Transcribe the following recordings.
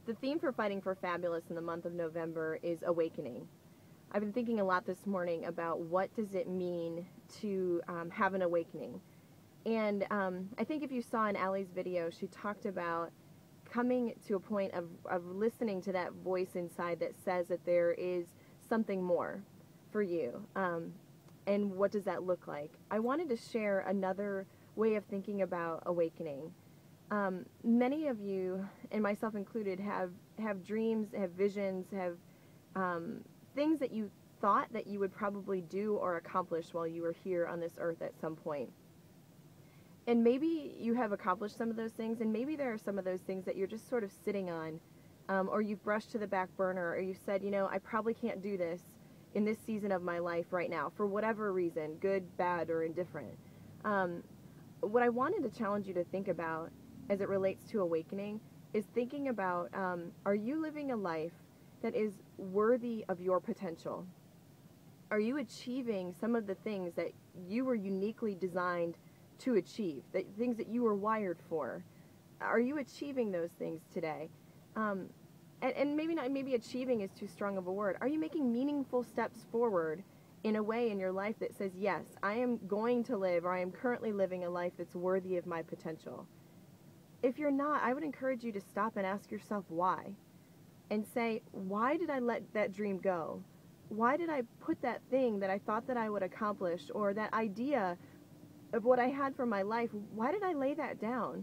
The theme for Fighting for Fabulous in the month of November is awakening. I've been thinking a lot this morning about what does it mean to have an awakening. And I think if you saw in Allie's video, she talked about coming to a point of listening to that voice inside that says that there is something more for you. And what does that look like? I wanted to share another way of thinking about awakening. Many of you, and myself included, have dreams, have visions, have things that you thought that you would probably do or accomplish while you were here on this earth at some point. And maybe you have accomplished some of those things, and maybe there are some of those things that you're just sort of sitting on, or you've brushed to the back burner, or you've said, you know, I probably can't do this in this season of my life right now, for whatever reason, good, bad, or indifferent. What I wanted to challenge you to think about as it relates to awakening is thinking about, are you living a life that is worthy of your potential? Are you achieving some of the things that you were uniquely designed to achieve, the things that you were wired for? Are you achieving those things today? And maybe achieving is too strong of a word. Are you making meaningful steps forward in a way in your life that says, yes, I am going to live, or I am currently living a life that's worthy of my potential? If you're not, I would encourage you to stop and ask yourself why. And say, why did I let that dream go? Why did I put that thing that I thought that I would accomplish, or that idea of what I had for my life, why did I lay that down?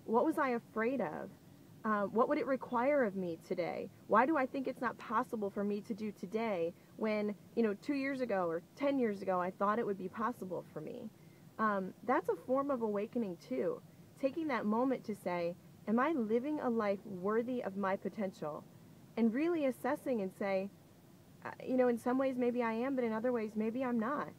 What was I afraid of? What would it require of me today? Why do I think it's not possible for me to do today when, 2 years ago or 10 years ago I thought it would be possible for me? That's a form of awakening too. Taking that moment to say, am I living a life worthy of my potential? And really assessing and say, in some ways maybe I am, but in other ways maybe I'm not.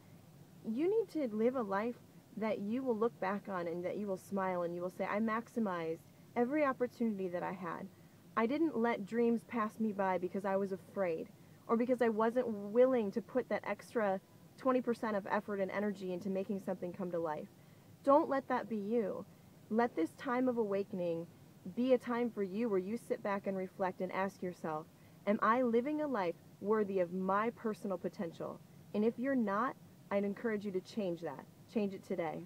You need to live a life that you will look back on and that you will smile and you will say, I maximized every opportunity that I had. I didn't let dreams pass me by because I was afraid, or because I wasn't willing to put that extra 20% of effort and energy into making something come to life. Don't let that be you. Let this time of awakening be a time for you where you sit back and reflect and ask yourself, am I living a life worthy of my personal potential? And if you're not, I'd encourage you to change that. Change it today.